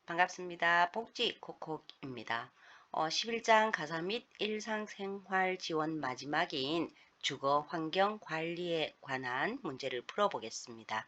반갑습니다. 복지 콕콕입니다. 11장 가사 및 일상생활 지원 마지막인 주거 환경 관리에 관한 문제를 풀어보겠습니다.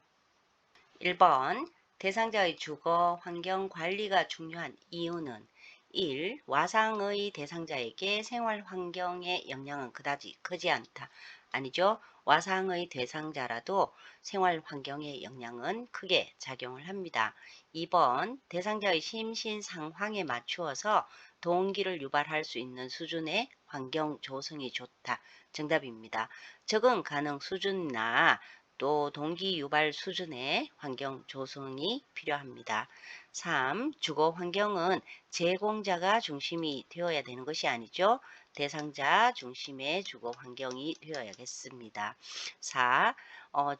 1번 대상자의 주거 환경 관리가 중요한 이유는 1. 와상의 대상자에게 생활 환경의 영향은 그다지 크지 않다. 아니죠. 와상의 대상자라도 생활 환경의 영향은 크게 작용을 합니다. 2번 대상자의 심신 상황에 맞추어서 동기를 유발할 수 있는 수준의 환경 조성이 좋다. 정답입니다. 적응 가능 수준이나 또 동기 유발 수준의 환경 조성이 필요합니다. 3. 주거 환경은 제공자가 중심이 되어야 되는 것이 아니죠. 대상자 중심의 주거 환경이 되어야겠습니다. 4.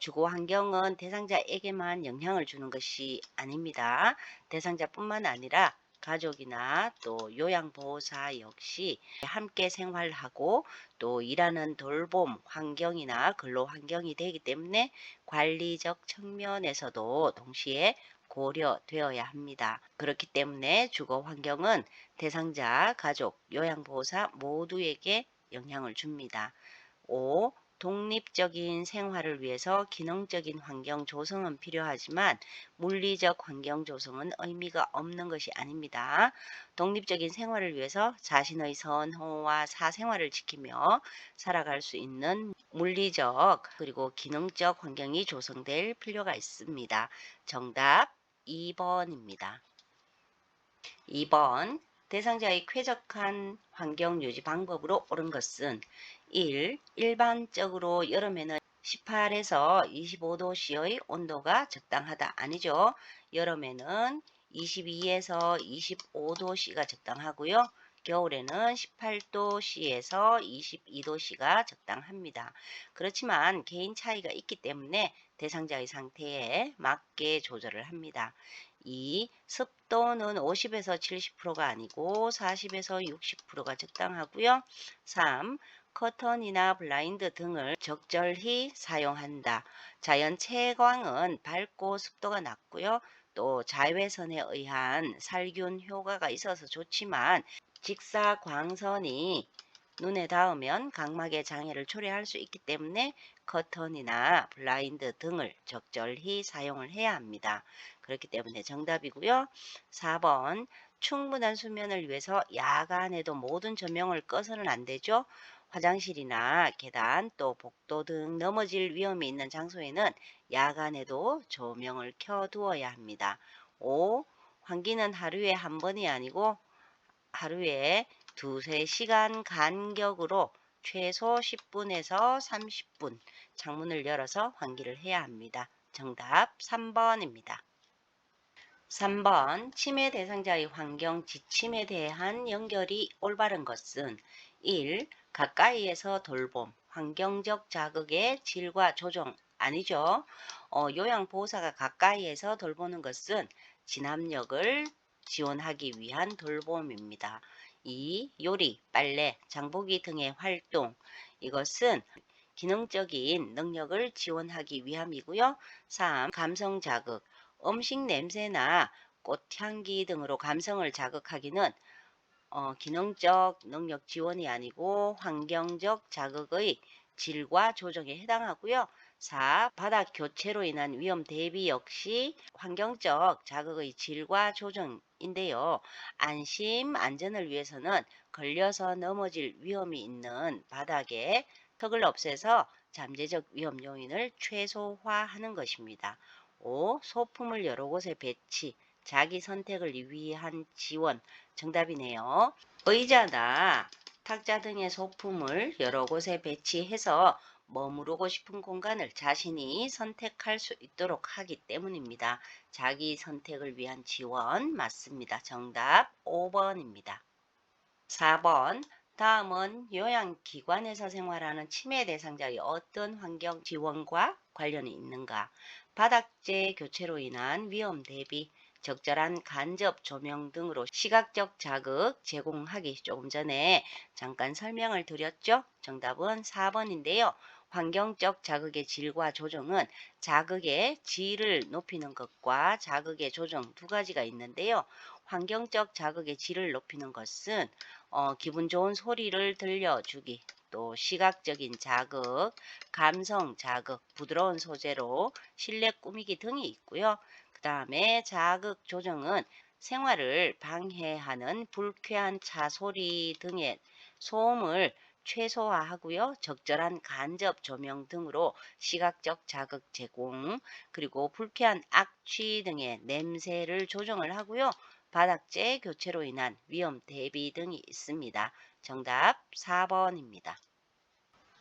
주거 환경은 대상자에게만 영향을 주는 것이 아닙니다. 대상자뿐만 아니라 가족이나 또 요양보호사 역시 함께 생활하고 또 일하는 돌봄 환경이나 근로 환경이 되기 때문에 관리적 측면에서도 동시에 고려되어야 합니다. 그렇기 때문에 주거 환경은 대상자, 가족, 요양보호사 모두에게 영향을 줍니다. 5. 독립적인 생활을 위해서 기능적인 환경 조성은 필요하지만 물리적 환경 조성은 의미가 없는 것이 아닙니다. 독립적인 생활을 위해서 자신의 선호와 사생활을 지키며 살아갈 수 있는 물리적 그리고 기능적 환경이 조성될 필요가 있습니다. 정답 2번입니다. 2번 대상자의 쾌적한 환경 유지 방법으로 옳은 것은 1. 일반적으로 여름에는 18에서 25도씨의 온도가 적당하다. 아니죠. 여름에는 22에서 25도씨가 적당하고요. 겨울에는 18도씨에서 22도씨가 적당합니다. 그렇지만 개인 차이가 있기 때문에 대상자의 상태에 맞게 조절을 합니다. 2. 습도는 50에서 70%가 아니고 40에서 60%가 적당하고요. 3. 커튼이나 블라인드 등을 적절히 사용한다. 자연 채광은 밝고 습도가 낮고요. 또 자외선에 의한 살균 효과가 있어서 좋지만 직사광선이 눈에 닿으면 각막의 장애를 초래할 수 있기 때문에 커튼이나 블라인드 등을 적절히 사용을 해야 합니다. 그렇기 때문에 정답이고요. 4번 충분한 수면을 위해서 야간에도 모든 조명을 꺼서는 안 되죠. 화장실이나 계단 또 복도 등 넘어질 위험이 있는 장소에는 야간에도 조명을 켜두어야 합니다. 5. 환기는 하루에 한 번이 아니고 하루에 두세 시간 간격으로 최소 10분에서 30분 창문을 열어서 환기를 해야 합니다. 정답 3번입니다. 3번 치매 대상자의 환경 지침에 대한 연결이 올바른 것은 1. 가까이에서 돌봄, 환경적 자극의 질과 조정 아니죠. 요양보호사가 가까이에서 돌보는 것은 진압력을 지원하기 위한 돌봄입니다. 2. 요리, 빨래, 장보기 등의 활동 이것은 기능적인 능력을 지원하기 위함이고요. 3. 감성 자극 음식 냄새나 꽃향기 등으로 감성을 자극하기는 기능적 능력 지원이 아니고 환경적 자극의 질과 조정에 해당하고요. 4. 바닥 교체로 인한 위험 대비 역시 환경적 자극의 질과 조정인데요. 안심, 안전을 위해서는 걸려서 넘어질 위험이 있는 바닥에 턱을 없애서 잠재적 위험 요인을 최소화하는 것입니다. 5. 소품을 여러 곳에 배치, 자기 선택을 위한 지원, 정답이네요. 의자나 탁자 등의 소품을 여러 곳에 배치해서 머무르고 싶은 공간을 자신이 선택할 수 있도록 하기 때문입니다. 자기 선택을 위한 지원 맞습니다. 정답 5번입니다. 4번 다음은 요양기관에서 생활하는 치매 대상자의 어떤 환경 지원과 관련이 있는가? 바닥재 교체로 인한 위험 대비, 적절한 간접 조명 등으로 시각적 자극 제공하기 조금 전에 잠깐 설명을 드렸죠? 정답은 4번인데요. 환경적 자극의 질과 조정은 자극의 질을 높이는 것과 자극의 조정 두 가지가 있는데요. 환경적 자극의 질을 높이는 것은 기분 좋은 소리를 들려주기, 또 시각적인 자극, 감성 자극, 부드러운 소재로 실내 꾸미기 등이 있고요. 그 다음에 자극 조정은 생활을 방해하는 불쾌한 차 소리 등의 소음을 최소화하고요. 적절한 간접 조명 등으로 시각적 자극 제공, 그리고 불쾌한 악취 등의 냄새를 조정을 하고요. 바닥재 교체로 인한 위험 대비 등이 있습니다. 정답 4번입니다.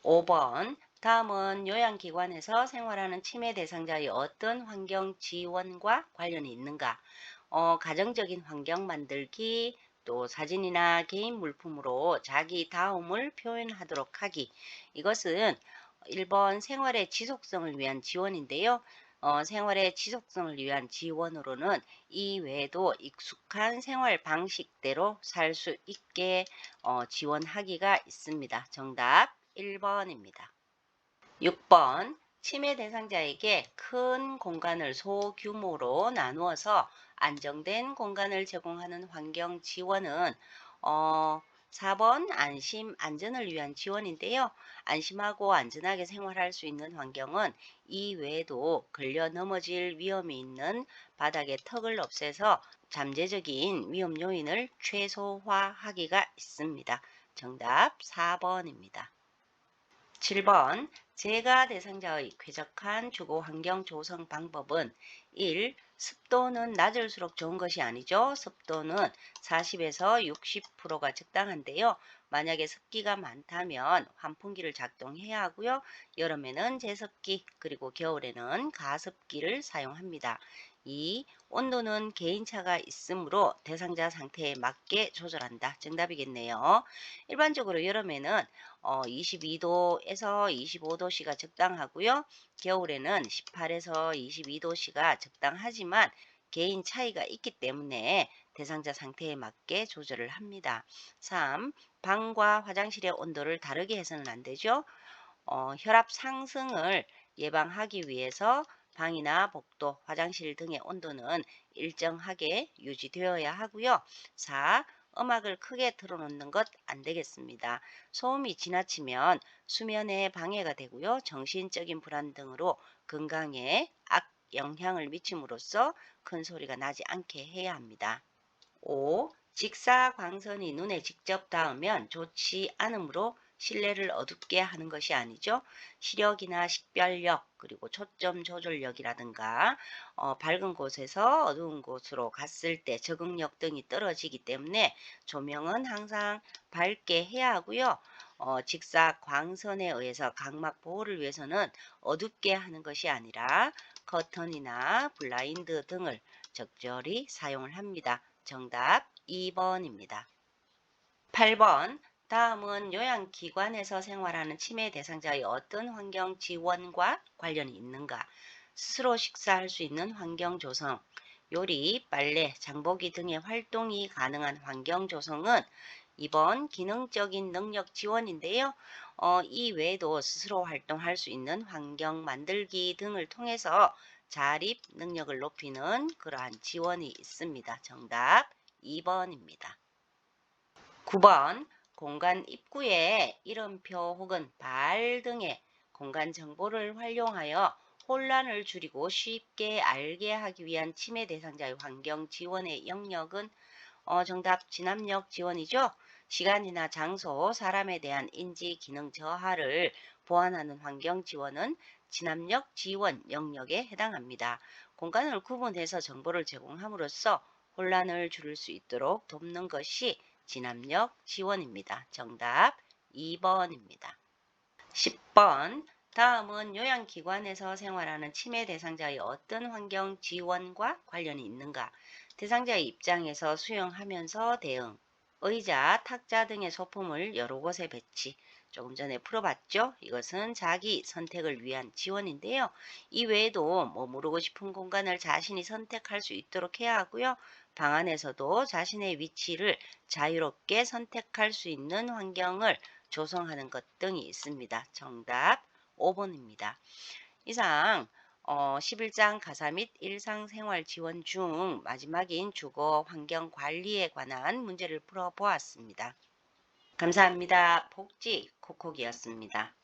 5번. 다음은 요양기관에서 생활하는 치매 대상자의 어떤 환경 지원과 관련이 있는가? 가정적인 환경 만들기, 또 사진이나 개인 물품으로 자기 다움을 표현하도록 하기. 이것은 1번 생활의 지속성을 위한 지원인데요. 생활의 지속성을 위한 지원으로는 이 외에도 익숙한 생활 방식대로 살 수 있게 지원하기가 있습니다. 정답 1번입니다. 6번. 치매 대상자에게 큰 공간을 소규모로 나누어서 안정된 공간을 제공하는 환경 지원은 어, 4번 안심 안전을 위한 지원인데요. 안심하고 안전하게 생활할 수 있는 환경은 이 외에도 걸려 넘어질 위험이 있는 바닥에 턱을 없애서 잠재적인 위험 요인을 최소화하기가 있습니다. 정답 4번입니다. 7번. 재가 대상자의 쾌적한 주거 환경 조성 방법은 1. 습도는 낮을수록 좋은 것이 아니죠. 습도는 40에서 60%가 적당한데요. 만약에 습기가 많다면 환풍기를 작동해야 하고요. 여름에는 제습기, 그리고 겨울에는 가습기를 사용합니다. 2. 온도는 개인차가 있으므로 대상자 상태에 맞게 조절한다. 정답이겠네요. 일반적으로 여름에는 22도에서 25도씨가 적당하고요. 겨울에는 18에서 22도씨가 적당하지만 개인 차이가 있기 때문에 대상자 상태에 맞게 조절을 합니다. 3. 방과 화장실의 온도를 다르게 해서는 안 되죠. 혈압 상승을 예방하기 위해서 방이나 복도, 화장실 등의 온도는 일정하게 유지되어야 하고요. 4. 음악을 크게 틀어놓는 것 안 되겠습니다. 소음이 지나치면 수면에 방해가 되고요. 정신적인 불안 등으로 건강에 악영향을 미침으로써 큰 소리가 나지 않게 해야 합니다. 5. 직사광선이 눈에 직접 닿으면 좋지 않으므로 실내를 어둡게 하는 것이 아니죠. 시력이나 식별력, 그리고 초점 조절력이라든가 밝은 곳에서 어두운 곳으로 갔을 때 적응력 등이 떨어지기 때문에 조명은 항상 밝게 해야 하고요. 직사광선에 의해서 각막 보호를 위해서는 어둡게 하는 것이 아니라 커튼이나 블라인드 등을 적절히 사용을 합니다. 정답 2번입니다. 8번. 다음은 요양기관에서 생활하는 치매 대상자의 어떤 환경 지원과 관련이 있는가? 스스로 식사할 수 있는 환경 조성, 요리, 빨래, 장보기 등의 활동이 가능한 환경 조성은 2번 기능적인 능력 지원인데요. 이 외에도 스스로 활동할 수 있는 환경 만들기 등을 통해서 자립 능력을 높이는 그러한 지원이 있습니다. 정답 2번입니다. 9번. 공간 입구에 이름표 혹은 발 등의 공간 정보를 활용하여 혼란을 줄이고 쉽게 알게 하기 위한 치매 대상자의 환경 지원의 영역은 정답 진압력 지원이죠. 시간이나 장소, 사람에 대한 인지 기능 저하를 보완하는 환경 지원은 진압력 지원 영역에 해당합니다. 공간을 구분해서 정보를 제공함으로써 혼란을 줄일 수 있도록 돕는 것이 진압력 지원입니다. 정답 2번입니다. 10번. 다음은 요양기관에서 생활하는 치매 대상자의 어떤 환경 지원과 관련이 있는가? 대상자의 입장에서 수용하면서 대응, 의자, 탁자 등의 소품을 여러 곳에 배치. 조금 전에 풀어봤죠? 이것은 자기 선택을 위한 지원인데요. 이 외에도 머무르고 싶은 공간을 자신이 선택할 수 있도록 해야 하고요. 방 안에서도 자신의 위치를 자유롭게 선택할 수 있는 환경을 조성하는 것 등이 있습니다. 정답 5번입니다. 이상 11장 가사 및 일상생활 지원 중 마지막인 주거 환경 관리에 관한 문제를 풀어보았습니다. 감사합니다. 복지 콕콕이었습니다.